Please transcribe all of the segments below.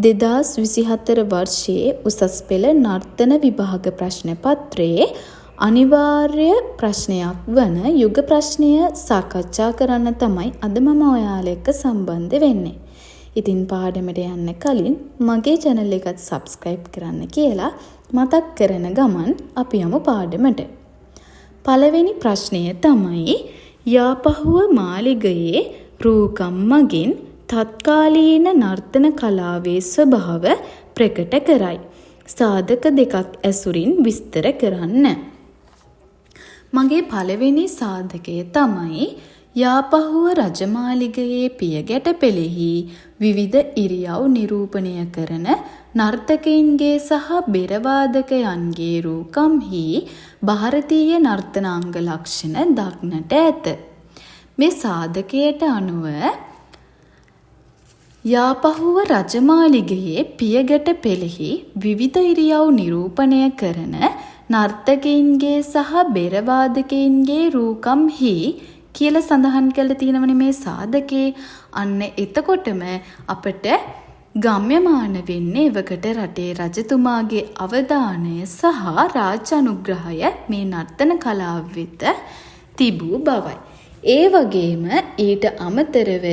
2024 වර්ෂයේ උසස් පෙළ නර්තන විභාග ප්‍රශ්න පත්‍රයේ අනිවාර්ය ප්‍රශ්නයක් වන යුග ප්‍රශ්නය සාකච්ඡා කරන්න තමයි අද මම ඔයාලා එක්ක සම්බන්ධ වෙන්නේ. ඉතින් පාඩමට යන්න කලින් මගේ channel එකත් subscribe කරන්න කියලා මතක් කරන ගමන් අපි යමු පාඩමට. පළවෙනි ප්‍රශ්නය තමයි යාපහුව මාලිගයේ රූකම් මගින් තත්කාලීන නර්තන කලාවේ ස්වභාව ප්‍රකට කරයි. සාධක දෙකක් ඇසුරින් විස්තර කරන්න. මගේ පළවෙනි සාධකය තමයි යාපහුව රජමාලිගයේ පියගැට පෙළෙහි විවිධ ඉරියව් නිරූපණය කරන නර්තකයින්ගේ සහ බෙරවාදකයන්ගේ රූකම්හි ಭಾರತೀಯ නර්තනාංග ලක්ෂණ දක්නට ඇත. මේ සාධකයට අනුව යාපහුව රජමාලිගයේ පියගැට පෙළෙහි විවිධ ඉරියව් නිරූපණය කරන නර්තකයින්ගේ සහ බෙරවාදකයින්ගේ රූකම්හි කියලා සඳහන් කරලා තියෙනවනේ මේ සාධකේ. අන්න එතකොටම අපට ගම්‍යමාන වෙන්නේ එවකට රටේ රජතුමාගේ අවධානය සහ රාජ අනුග්‍රහය මේ නර්තන කලාව වෙත තිබූ බවයි. ඒ වගේම ඊට අමතරව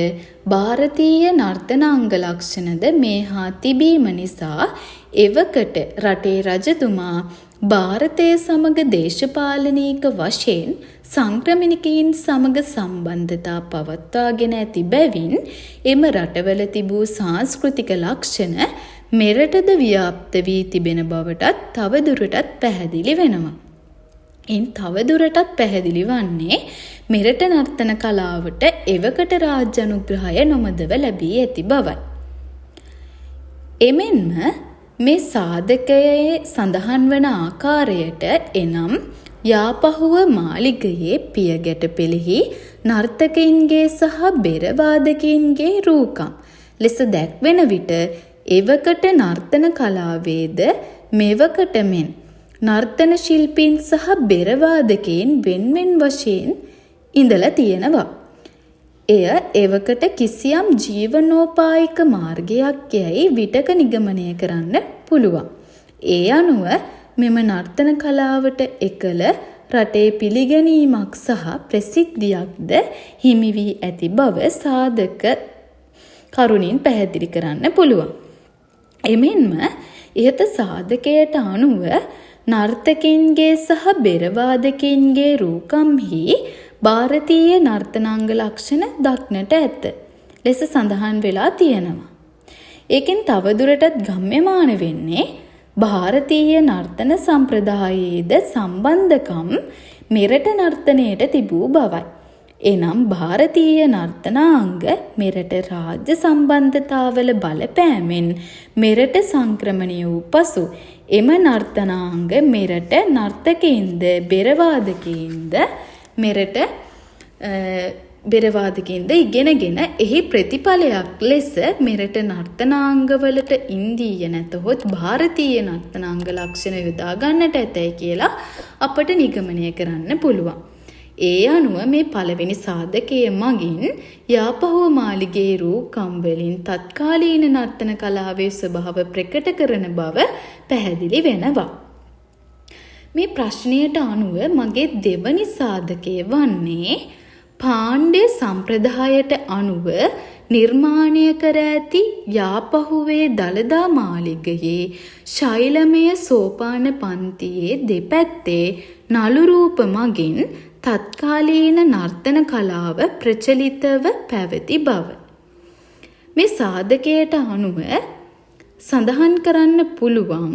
ಭಾರತೀಯ නර්තනාංග ලක්ෂණද මේ හා තිබීම නිසා එවකට රටේ රජතුමා ಭಾರತය සමග දේශපාලනික වශයෙන් සංක්‍රමණිකයින් සමග සම්බන්ධතා පවත්වාගෙන ඇති බැවින් එම රටවල තිබූ සංස්කෘතික ලක්ෂණ මෙරටද ව්‍යාප්ත වී තිබෙන බවටත් තවදුරටත් පැහැදිලි වෙනවා. ඉන් තවදුරටත් පැහැදිලි වන්නේ මෙරට නර්තන කලාවට එවකට රාජ්‍ය අනුග්‍රහය නොමදව ලැබී ඇති බවයි. එමෙන්ම මේ සාධකයේ සඳහන් වන ආකාරයට එනම් යාපහුව මාලිගයේ පියගැට පෙළෙහි නර්තකයින්ගේ සහ බෙරවාදකයින්ගේ රූකම් ලෙස දැක්වෙන විට එවකට නර්තන කලාවේද මෙවකට මෙන් නර්තන ශිල්පීන් සහ බෙරවාදකයින් වෙන්වෙන් වශයෙන් ඉඳලා තියෙනවා. එය එවකට කිසියම් ජීවනෝපායික මාර්ගයක් යැයි විටක නිගමනය කරන්න පුළුවන්. ඒ අනුව මෙම නර්තන කලාවට එකල රටේ පිළිගැනීමක් සහ ප්‍රසිද්ධියක්ද හිමි වී ඇති බව සාධක කරුණින් පැහැදිලි කරන්න පුළුවන්. එමෙන්ම ඉහත සාධකයට අනුව නර්තකින්ගේ සහ බෙරවාදකින්ගේ රූකම්හි ಭಾರತೀಯ නර්තනාංග ලක්ෂණ දක්නට ඇත ලෙස සඳහන් වෙලා තියෙනවා. ඒකෙන් තවදුරටත් ගම්‍යමාන වෙන්නේ ಭಾರತೀಯ නර්තන සම්ප්‍රදායයේද සම්බන්ධකම් මෙරට නර්තනයට තිබූ බවයි. එනම් ಭಾರತೀಯ නර්තනාංග මෙරට රාජ්‍ය සම්බන්ධතාවල බලපෑමෙන් මෙරට සංක්‍රමණය වූ පසු එම නර්තනාංග මෙරට නර්තකයින්ද බෙරවාදකයින්ද මෙරට බෙරවාදකින්ද ඉගෙනගෙන එහි ප්‍රතිඵලයක් ලෙස මෙරට නර්තනාංගවලට ඉන්දීය නැතහොත් ಭಾರತೀಯ නර්තනාංග ලක්ෂණ යොදා ගන්නට ඇතැයි කියලා අපට නිගමනය කරන්න පුළුවන්. ඒ අනුව මේ පළවෙනි සාධකය මගින් යාපහුව මාලිගයේ රූකම් වලින් තත්කාලීන නර්තන කලාවේ ස්වභාව ප්‍රකට කරන බව පැහැදිලි වෙනවා. මේ ප්‍රශ්නයට අනුව මගේ දෙවනි සාධකය වන්නේ පාණ්ඩ්‍ය සම්ප්‍රදායට අනුව නිර්මාණය කර ඇති යාපහුවේ දළදා මාලිගයේ ශෛලමය සෝපාන පන්තියේ දෙපැත්තේ නළු රූප මගින් තත්කාලීන නර්තන කලාව ප්‍රචලිතව පැවති බව. මේ සාධකයට අනුව සඳහන් කරන්න පුළුවන්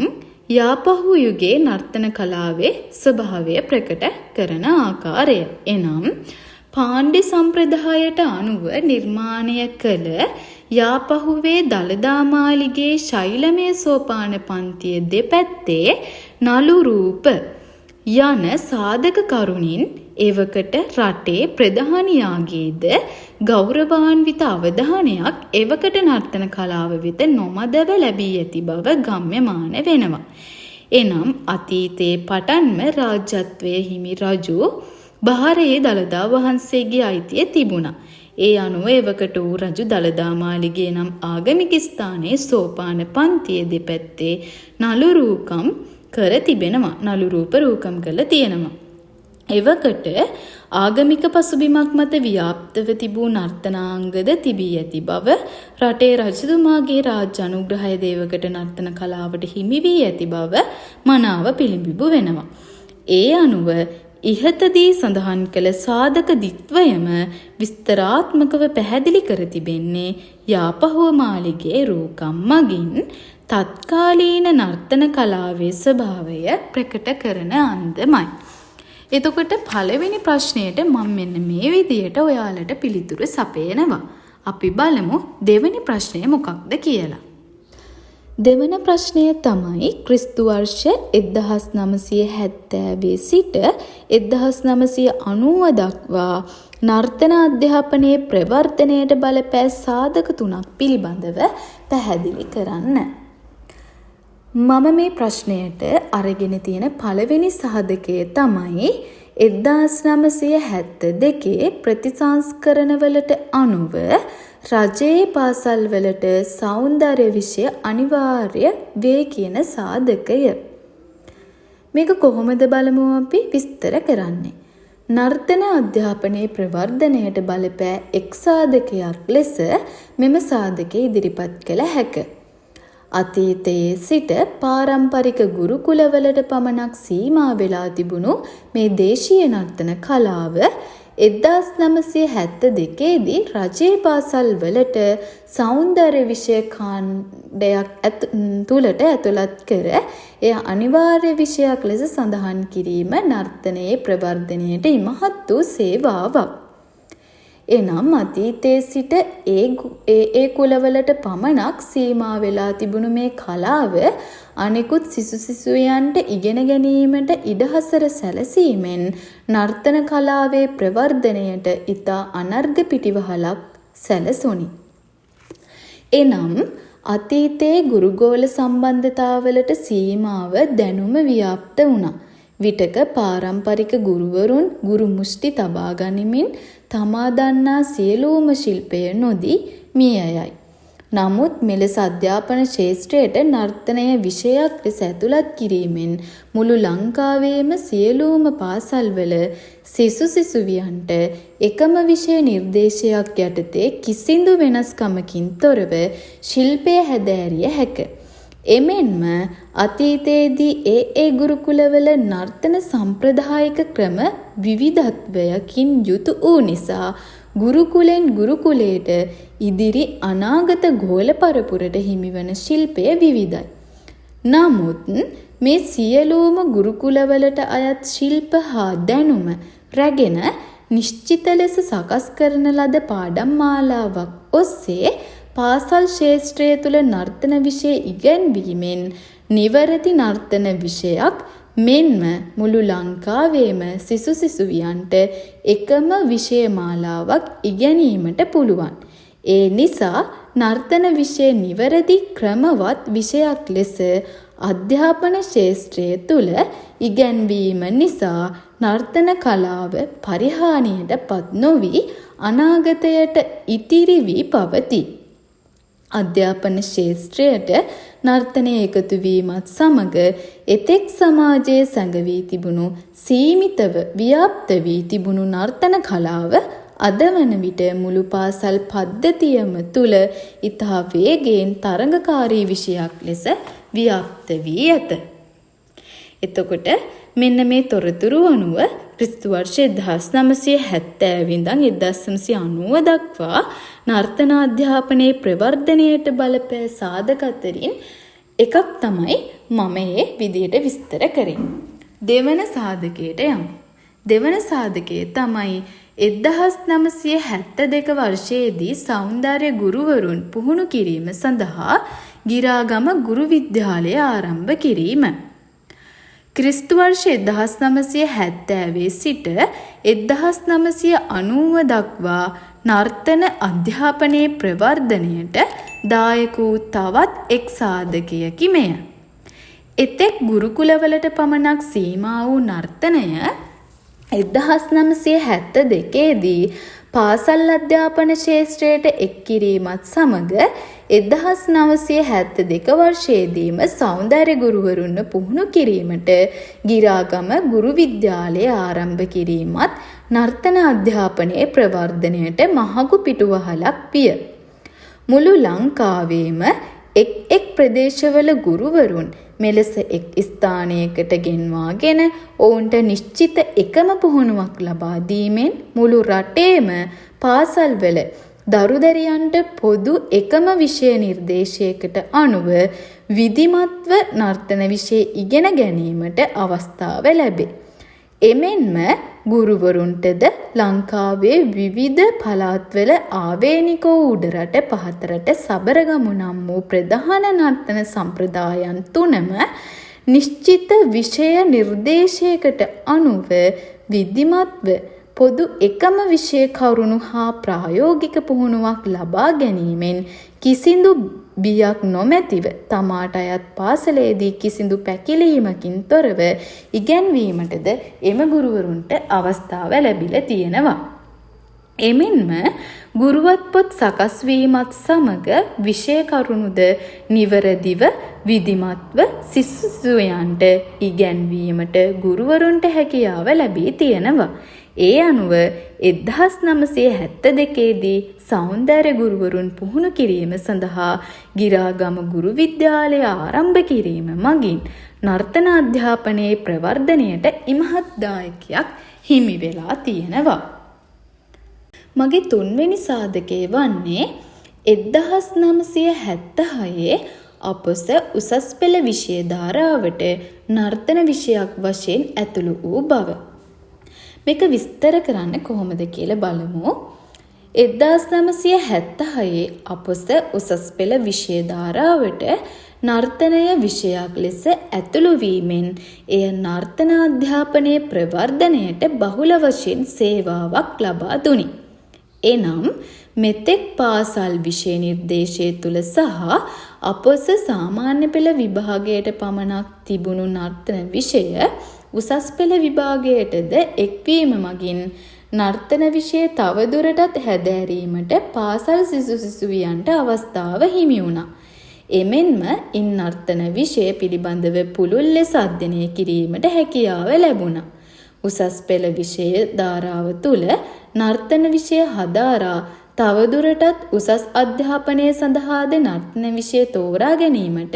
යාපහුව යුගයේ නර්තන කලාවේ ස්වභාවය ප්‍රකට කරන ආකාරය. එනම් පාණ්ඩ්‍ය සම්ප්‍රදායට අනුව නිර්මාණය කළ යාපහුවේ දළදා මාලිගයේ ශෛලමය සෝපාන පන්තිය දෙපැත්තේ නළු රූප යන සාධක කරුණින් එවකට රටේ ප්‍රධානියාගේද ගෞරවාන්විත අවධානයක් එවකට නර්තන කලාව වෙත නොමදව ලැබී ඇති බව ගම්‍යමාන වෙනවා. එනම් අතීතයේ පටන්ම රාජ්‍යත්වයේ හිමි රජු බහරේ දළදා වහන්සේගේ අයිතිය තිබුණා. ඒ අනුව එවකට වූ රජු දළදා මාලිගය නම් ආගමික ස්ථානයේ සෝපාන පන්තියේ දෙපැත්තේ නළු රූකම් කර තිබෙනවා. නළු රූප රූකම් කරලා තියෙනවා. එවකට ආගමික පසුබිමක් මත ව්‍යාප්තව තිබූ නර්තනාංගද තිබී ඇති බව රටේ රජතුමාගේ රාජ්‍ය අනුග්‍රහය දේවකට නර්තන කලාවට හිමි වී ඇති බව මනාව පිළිඹු වෙනවා. ඒ අනුව ඉහතදී සඳහන් කළ සාධක දිත්වයම විස්තරාත්මකව පැහැදිලි කර තිබෙන්නේ යාපහුව මාලිගයේ රූකම් මගින් තත්කාලීන නර්තන කලාවේ ස්වභාවය ප්‍රකට කරන අන්දමයි. එතකොට පළවෙනි ප්‍රශ්නයට මම මෙන්න මේ විදියට ඔයාලට පිළිතුරු සපයනවා. අපි බලමු දෙවෙනි ප්‍රශ්නය මොකක්ද කියලා. දෙවන ප්‍රශ්නය තමයි ක්‍රිස්තු වර්ෂ 1970 සිට 1990 දක්වා නර්තන අධ්‍යාපනයේ ප්‍රවර්ධනයට බලපෑ සාධක 3ක් පිළිබඳව පැහැදිලි කරන්න. මම මේ ප්‍රශ්නයට අරගෙන තියෙන පළවෙනි සාධකය තමයි 1972 ප්‍රතිසංස්කරණවලට අනුව රජයේ පාසල්වලට සෞන්දර්ය විෂය අනිවාර්ය වේ කියන සාධකය. මේක කොහොමද බලමු අපි විස්තර කරන්නේ. නර්තන අධ්‍යාපනයේ ප්‍රවර්ධනයට බලපෑ එක් සාධකයක් ලෙස මෙම සාධකය ඉදිරිපත් කළ හැකිය. අතීතයේ සිට පාරම්පරික ගුරුකුලවලට පමණක් සීමා වෙලා තිබුණු මේ දේශීය නර්තන කලාව 1972 දී රජයේ පාසල් වලට සෞන්දර්ය විෂය කාණ්ඩයක් තුලට ඇතුළත් කර එය අනිවාර්ය විෂයක් ලෙස සඳහන් කිරීම නර්තනයේ ප්‍රවර්ධනයට ඉමහත් වූ සේවාවක්. එනම් අතීතයේ සිට ඒ කුලවලට පමණක් සීමා වෙලා තිබුණු මේ කලාව අනෙකුත් සිසුයන්ට ඉගෙන ගැනීමට ඉඩහසර සැලසීමෙන් නර්තන කලාවේ ප්‍රවර්ධනයට ඉතා අනර්ඝ පිටිවහලක් සැලසුණි. එනම් අතීතයේ ගුරුගෝල සම්බන්ධතාවලට සීමාව දැනුම ව්‍යාප්ත වුණා. විටක පාරම්පරික ගුරුවරුන් ගුරු මුෂ්ටි තබා ගනිමින් තමා දන්නා සියලුම ශිල්පය නොදී මිය යයි. නමුත් මෙලෙස අධ්‍යාපන ක්ෂේත්‍රයට නර්තනය විෂයක් ලෙස ඇතුළත් කිරීමෙන් මුළු ලංකාවේම සියලුම පාසල්වල සිසුවියන්ට එකම විෂය නිර්දේශයක් යටතේ කිසිදු වෙනස්කමකින් තොරව ශිල්පය හැදෑරිය හැකිය. එමෙන්ම අතීතයේදී ඒ ගුරුකුලවල නර්තන සම්ප්‍රදායික ක්‍රම විවිධත්වයකින් යුතු වූ නිසා ගුරුකුලෙන් ගුරුකුලයට ඉදිරි අනාගත ගෝල පරපුරට හිමිවන ශිල්පය විවිධයි. නමුත් මේ සියලුම ගුරුකුලවලට අයත් ශිල්ප හා දැනුම රැගෙන නිශ්චිත ලෙස සකස් කරන ලද පාඩම් මාලාවක් ඔස්සේ පාසල් ක්ෂේත්‍රය තුළ නර්තන විෂය ඉගැන්වීමෙන් නිවැරදි නර්තන විෂයක් මෙන්ම මුළු ලංකාවේම සිසුවියන්ට එකම විෂය මාලාවක් ඉගෙනීමට පුළුවන්. ඒ නිසා නර්තන විෂය නිවැරදි ක්‍රමවත් විෂයක් ලෙස අධ්‍යාපන ක්ෂේත්‍රය තුළ ඉගැන්වීම නිසා නර්තන කලාව පරිහානියට පත් නොවි අනාගතයට ඉතිරි වී පවතී. අධ්‍යාපන ක්ෂේත්‍රයට නර්තනය එකතු වීමත් සමග එතෙක් සමාජයේ සැඟවී තිබුණු සීමිතව ව්‍යාප්ත වී තිබුණු නර්තන කලාව අද වන විට මුළු පාසල් පද්ධතියම තුළ ඉතා වේගයෙන් තරඟකාරී විෂයක් ලෙස ව්‍යාප්ත වී ඇත. එතකොට මෙන්න මේ තොරතුරු අනුව ක්‍රිස්තු වර්ෂ 1970 ඉඳන් 1990 දක්වා නර්තන අධ්‍යාපනයේ ප්‍රවර්ධනයට බලපෑ සාධක අතරින් එකක් තමයි මම මේ විදියට විස්තර කරේ. දෙවන සාධකයට යමු. දෙවන සාධකය තමයි 1972 වර්ෂයේදී සෞන්දර්ය ගුරුවරුන් පුහුණු කිරීම සඳහා ගිරාගම ගුරු විද්‍යාලය ආරම්භ කිරීම. ක්‍රිස්තු වර්ෂ 1970 සිට 1990 දක්වා නර්තන අධ්‍යාපනයේ ප්‍රවර්ධනයට දායක වූ තවත් එක් සාධකයකි මෙය. එතෙක් ගුරුකුලවලට පමණක් සීමා වූ නර්තනය 1972 දී පාසල් අධ්‍යාපන ශාස්ත්‍රයට එක් කිරීමත් සමග 1972 වර්ෂයේදීම සෞන්දර්ය ගුරුවරුන්ව පුහුණු කිරීමට ගිරාගම ගුරු විද්‍යාලය ආරම්භ කිරීමත් නර්තන අධ්‍යාපනයේ ප්‍රවර්ධනයට මහඟු පිටුවහලක් විය. මුළු ලංකාවේම එක් ප්‍රදේශවල ගුරුවරුන් මෙලෙස එක් ස්ථානයකට ගෙන්වාගෙන ඔවුන්ට නිශ්චිත එකම පුහුණුවක් ලබා දීමෙන් මුළු රටේම පාසල්වල දරුදරියන්ට පොදු එකම විෂය නිර්දේශයකට අනුව විධිමත්ව නර්තන විෂය ඉගෙන ගැනීමට අවස්ථාව ලැබේ. එමෙන්ම ගුරුවරුන්ටද ලංකාවේ විවිධ පළාත්වල ආවේනික වූ උඩරට පහතරට සබරගමු නම් වූ ප්‍රධාන නර්තන සම්ප්‍රදායන් තුනම නිශ්චිත විෂය නිර්දේශයකට අනුව විධිමත්ව පොදු එකම විෂය කරුණු හා ප්‍රායෝගික පුහුණුවක් ලබා ගැනීමෙන් කිසිදු බියක් නොමැතිව තමාට අයත් පාසලේදී කිසිදු පැකිලීමකින් තොරව ඉගැන්වීමටද එම ගුරුවරුන්ට අවස්ථාව ලැබිලා තියෙනවා. එමෙන්ම ගුරුවත් පොත් සකස් වීමත් සමග විෂය කරුණුද නිවරදිව විධිමත්ව සිසුසුයන්ට ඉගැන්වීමට ගුරුවරුන්ට හැකියාව ලැබී තියෙනවා. ඒ අනුව 1972 දී සෞන්දර්ය ගුරුවරුන් පුහුණු කිරීම සඳහා ගිරාගම ගුරු විද්‍යාලය ආරම්භ කිරීම මගින් නර්තන අධ්‍යාපනයේ ප්‍රවර්ධනයට ඉමහත් දායකයක් හිමි වෙලා තියෙනවා. මගේ තුන්වෙනි සාධකය වන්නේ 1976 අපොස උසස් පෙළ විෂය ධාරාවට නර්තන විෂයක් වශයෙන් ඇතුළු වූ බව. මේක විස්තර කරන්න කොහොමද කියලා බලමු. 1976 අපොස උසස් පෙළ විෂය ධාරාවට නර්තනය විෂයක් ලෙස ඇතුළු වීමෙන් එය නර්තන අධ්‍යාපනයේ ප්‍රවර්ධනයට බහුල වශයෙන් සේවාවක් ලබා දුනි. එනම් මෙතෙක් පාසල් විෂය නිර්දේශය තුල සහ අපොස සාමාන්‍ය පෙළ විභාගයට පමණක් තිබුණු නර්තන විෂය උසස් පෙළ විභාගයටද එක්වීම මගින් නර්තන විෂය තවදුරටත් හැදෑරීමට පාසල් සිසුවියන්ට අවස්ථාව හිමි වුණා. එමෙන්ම ඉන් නර්තන විෂය පිළිබඳව පුළුල් ලෙස අධ්‍යයනය කිරීමට හැකියාව ලැබුණා. උසස් පෙළ විෂය ධාරාව තුළ නර්තන විෂය හදාරා තවදුරටත් උසස් අධ්‍යාපනය සඳහාද නර්තන විෂය තෝරා ගැනීමට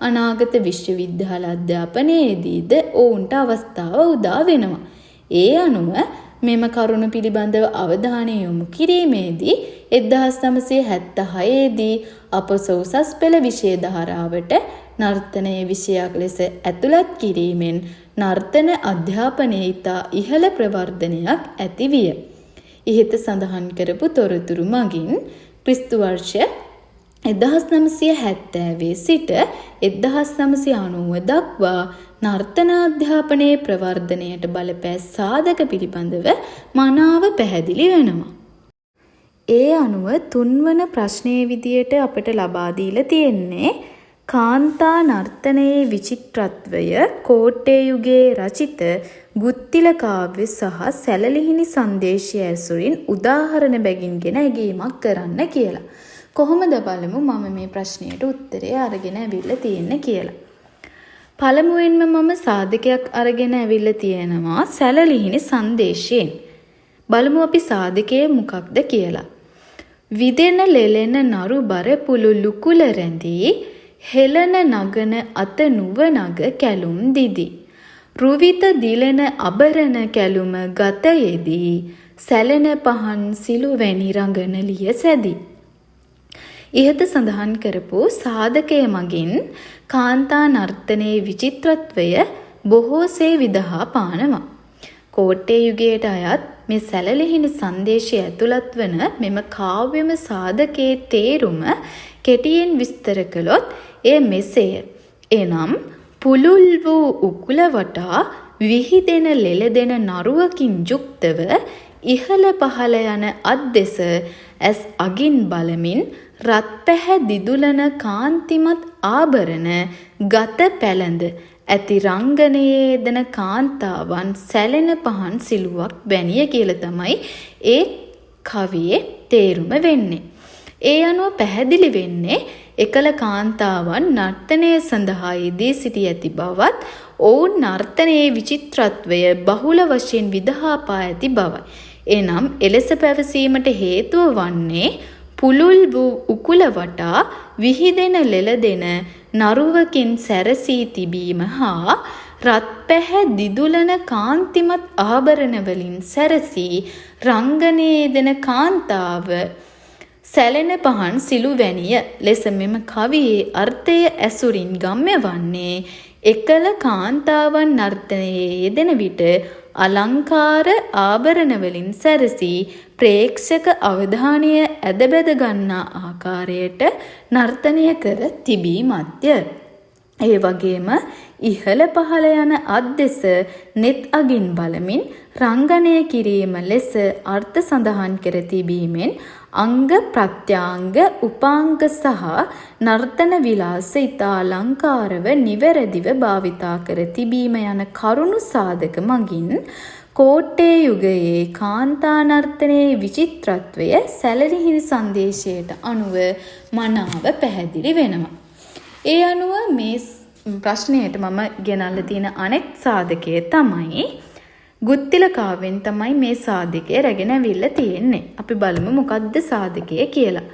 අනාගත විශ්වවිද්‍යාල අධ්‍යාපනයේදීද ඔවුන්ට අවස්ථාව උදා වෙනවා. ඒ අනුව මෙම කරුණු පිළිබඳව අවධානය යොමු කිරීමේදී 1976 දී අපොස උසස් පෙළ විෂය ධාරාවට නර්තනය විෂයක් ලෙස ඇතුළත් කිරීමෙන් නර්තන අධ්‍යාපනයේ ඉතා ඉහළ ප්‍රවර්ධනයක් ඇතිවිය. ඉහත සඳහන් කරපු තොරතුරු මගින් ක්‍රිස්තු වර්ෂ 1970 සිට 1990 දක්වා නර්තන අධ්‍යාපනයේ ප්‍රවර්ධනයට බලපෑ සාධක පිළිබඳව මනාව පැහැදිලි වෙනවා. ඒ අනුව තුන්වන ප්‍රශ්නයේ විදියට අපට ලබා දීලා තියෙන්නේ කාන්තා නර්තනයේ විචිත්‍රත්වය කෝට්ටේ යුගයේ රචිත ගුත්තිල කාව්‍ය සහ සැලලිහිණි සංදේශය ඇසුරින් උදාහරණ බැගින්ගෙන ඇගීමක් කරන්න කියලා. කොහොමද බලමු මම මේ ප්‍රශ්නයට උත්තරය අරගෙන ඇවිල්ලා තියෙන්නේ කියලා. පළමුවෙන්ම මම සාධකයක් අරගෙන ඇවිල්ලා තියෙනවා සැලලිහිණි සංදේශයෙන්. බලමු අපි සාධකය මොකක්ද කියලා. විදෙන ලෙලෙන නරු බර පුළුලු කුල රැඳී හෙළන නගන අත නුව නග කැලුම් දිදි. රුවිත දිලෙන අබරණ කැලුම ගතයේදී සැලෙන පහන් සිලුවැනි රඟනලිය සැදි. ඉහත සඳහන් කරපු සාධකය මගින් කාන්තා නර්තනයේ විචිත්‍රත්වය බොහෝසේ විදහා පානවා. කෝට්ටේ යුගයට අයත් මේ සැලලිහිණි සංදේශය ඇතුළත් වන මෙම කාව්‍යම සාධකයේ තේරුම කෙටියෙන් විස්තර කළොත් එය මෙසේය. එනම් පුළුල් වූ උකුල වටා විහිදෙන ලෙලදෙන නරුවකින් යුක්තව ඉහළ පහළ යන අත් දෙස ඇස් අගින් බලමින් රත් පැහැ දිදුලන කාන්තිමත් ආභරණ ගත පැළඳ ඇති රංගනයේ යෙදෙන කාන්තාවන් සැලෙන පහන් සිලුවක් වැනිය කියලා තමයි ඒ කවියේ තේරුම වෙන්නේ. ඒ අනුව පැහැදිලි වෙන්නේ එකල කාන්තාවන් නර්තනය සඳහා යෙදී සිටි ඇති බවත් ඔවුන් නර්තනයේ විචිත්‍රත්වය බහුල වශයෙන් විදහා පා ඇති බවයි. එනම් එලෙස පැවසීමට හේතුව වන්නේ පුළුල් වූ උකුල වටා විහිදෙන ලෙලදෙන නරුවකින් සැරසී තිබීම හා රත් පැහැ දිදුලන කාන්තිමත් ආභරණ වලින් සැරසී රංගනයේ දෙන කාන්තාව සැලෙන පහන් සිලු වැනිය ලෙස මෙම කවියේ අර්ථය ඇසුරින් ගම්‍ය වන්නේ එකල කාන්තාවන් නර්තනයේ යෙදෙන විට අලංකාර ආභරණ වලින් සැරසී ප්‍රේක්ෂක අවධානය ඇදබැද ගන්නා ආකාරයට නර්තනය කර තිබීමත්ය. ඒ වගේම ඉහළ පහළ යන අත් දෙස net අගින් බලමින් රංගනය කිරීම ලෙස අර්ථ සඳහන් කර තිබීමෙන් අංග ප්‍රත්‍යාංග උපාංග සහ නර්තන විලාස ඉතා අලංකාරව නිවැරදිව භාවිතා කර තිබීම යන කරුණු සාධක මගින් කෝට්ටේ යුගයේ කාන්තා නර්තනයේ විචිත්‍රත්වය සැලලිහිණි සංදේශයට අනුව මනාව පැහැදිලි වෙනවා. ඒ අනුව මේ ප්‍රශ්නයට මම ගෙනල්ලා තියෙන අනෙක් සාධකය තමයි ගුත්තිල කාව්‍යෙන් තමයි මේ සාධකය රැගෙන අවිල්ලා තියෙන්නේ. අපි බලමු මොකක්ද සාධකය කියලා.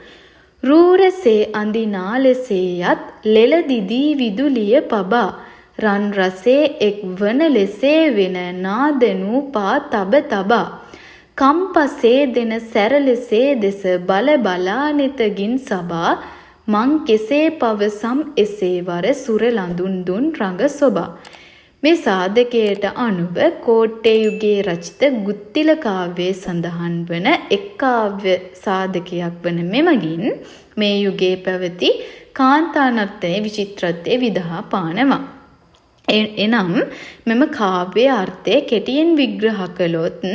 රූරසේ අඳිනා ලෙසේයත් ලෙල දිදී විදුලිය පබා රන් රසේ එක් වන ලෙසේ වෙන නාදනූ පා තබ තබා කම්පසේ දෙන සැරලෙසේ දෙස බල බලා නෙතගින් සබා මං කෙසේ පවසම් එසේ වර සුර ලඳුන් දුන් රඟ සොබා. මේ සාධකයට අනුව කෝට්ටේ යුගයේ රචිත ගුත්තිල කාව්‍යයේ සඳහන් වන එක් කාව්‍ය සාධකයක් වන මෙමගින් මේ යුගයේ පැවති කාන්තා නර්තනයේ විචිත්‍රත්වය විදහා පානවා. එනම් මෙම කාව්‍යයේ අර්ථය කෙටියෙන් විග්‍රහ කළොත්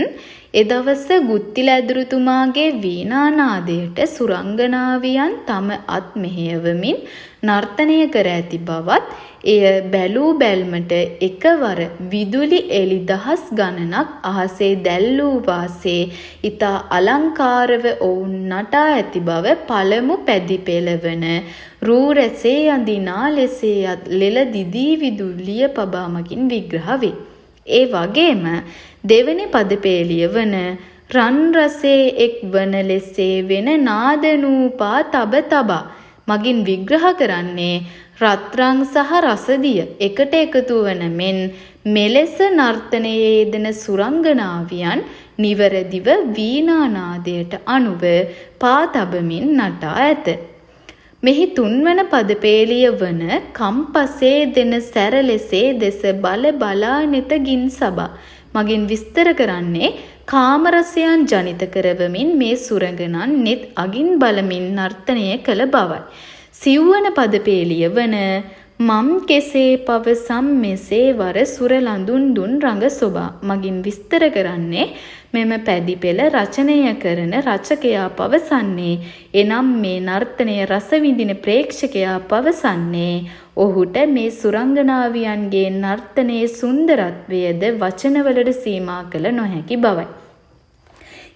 එදවස ගුත්තිල ඇදුරුතුමාගේ වීණානාදයට සුරංගනාවියන් තම අත් මෙහෙයවමින් නර්තනය කර ඇති බවත් එය බැලූ බැල්මට එකවර විදුලි එළි දහස් ගණනක් අහසේ දැල්වූ වාසේ ඉතා අලංකාරව ඔවුන් නටා ඇති බව පළමු පැදි පෙළවන රූරැසේ අඳිනා ලෙසේයත් ලෙල දිදී විදුලිය පබාමකින් විග්‍රහ වේ. ඒ වගේම දෙවැනි පදපේළිය වන රන් රසේ එක් වන ලෙසේ වෙන නාදනූපා තබ තබා මගින් විග්‍රහ කරන්නේ රත්රං සහ රසදිය එකට එකතු වන මෙන් මෙලෙස නර්තනයේ යෙදෙන සුරංගනාවියන් නිවැරදිව වීණානාදයට අනුව පා තබමින් නටා ඇත. මෙහි තුන්වන පදපේළිය වන කම්පසේ දෙන සැරලෙසේ දෙස බල බලා නෙතගින් සබා මගින් විස්තර කරන්නේ කාමරසයන් ජනිත කරවමින් මේ සුරංගනන් net අගින් බලමින් නර්තනය කළ බවයි. සිව්වන පදපේළිය වන මම් කෙසේ පවසම් මෙසේ වර සුර ලඳුන් දුන් රඟ සොබා මගින් විස්තර කරන්නේ මෙම පැදි පෙළ රචනය කරන රචකයා පවසන්නේ එනම් මේ නර්තනය රස විඳින ප්‍රේක්ෂකයා පවසන්නේ ඔහුට මේ සුරංගනාවියන්ගේ නර්තනයේ සුන්දරත්වයද වචනවලට සීමා කළ නොහැකි බවයි.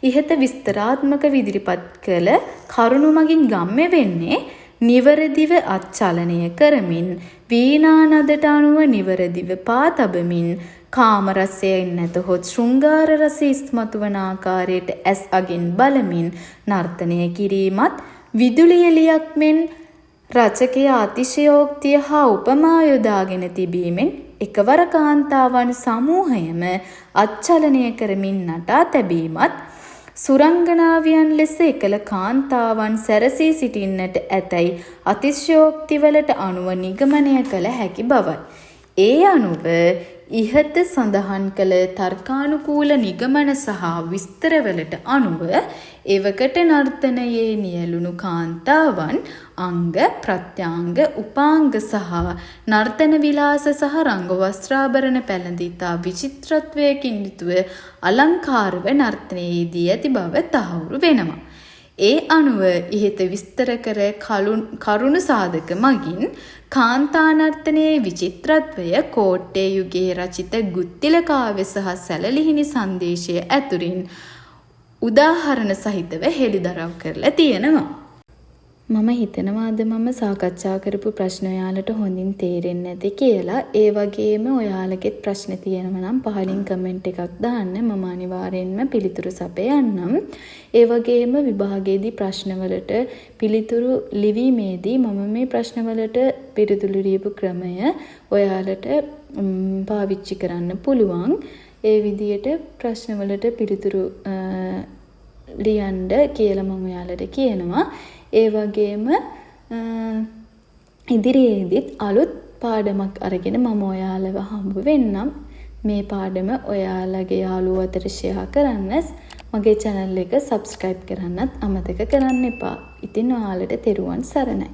ඉහත විස්තරාත්මක ඉදිරිපත් කළ කරුණු මගින් ගම්‍ය වෙන්නේ නිවරදිව අත්චලනය කරමින් වීණානදට අනුව නිවරදිව පා තබමින් කාමරසයෙන් නැතහොත් ශෘංගාර රස ඉස්මතු වන ආකාරයට ඇස් අගින් බලමින් නර්තනය කිරීමත් විදුලි එළියක් මෙන් රචකයා අතිශයෝක්තිය හා උපමා යොදාගෙන තිබීමෙන් එකවර කාන්තාවන් සමූහයම අත්චලනය කරමින් නටා තැබීමත් සුරංගනාවියන් ලෙස එකල කාන්තාවන් සැරසී සිටින්නට ඇතැයි අතිශයෝක්තිවලට අනුව නිගමනය කළ හැකි බවයි. ඒ අනුව ඉහත සඳහන් කළ තර්කානුකූල නිගමන සහ විස්තරවලට අනුව එවකට නර්තනයේ නියැලුණු කාන්තාවන් අංග ප්‍රත්‍යාංග උපාංග සහ නර්තන විලාස සහ රංග වස්ත්‍රාභරණ පැළඳිතා විචිත්‍රත්වයකින් යුතුව අලංකාරව නර්තනයේදී ඇති බව තහවුරු වෙනවා. ඒ අනුව ඉහත විස්තර කර කරුණු සාධක මගින් කාන්තා නර්තනයේ විචිත්‍රත්වය කෝට්ටේ යුගයේ රචිත ගුත්තිල කාව්‍ය සහ සැලලිහිණි සංදේශය ඇතුරින් උදාහරණ සහිතව හෙළිදරව් කරලා තියෙනවා. මම හිතනවා අද මම සාකච්ඡා කරපු ප්‍රශ්න ඔයාලට හොඳින් තේරෙන්නේ නැති කියලා. ඒ වගේම ඔයාලගෙත් ප්‍රශ්න තියෙනවා නම් පහලින් කමෙන්ට් එකක් දාන්න. මම අනිවාර්යෙන්ම පිළිතුරු සපයන්නම්. ඒ වගේම විභාගයේදී ප්‍රශ්නවලට පිළිතුරු ලිවීමේදී මම මේ ප්‍රශ්නවලට පිළිතුරු ලියපු ක්‍රමය ඔයාලට පාවිච්චි කරන්න පුළුවන්. ඒ විදියට ප්‍රශ්නවලට පිළිතුරු ලියන්න කියලා මම ඔයාලට කියනවා. ඒ වගේම ඉදිරියේදීත් අලුත් පාඩමක් අරගෙන මම ඔයාලව හම්බ වෙන්නම්. මේ පාඩම ඔයාලගේ යාළුවෝ අතර ෂෙයා කරන්න, මගේ channel එක subscribe කරන්නත් අමතක කරන්න එපා. ඉතින් ඔයාලට තෙරුවන් සරණයි.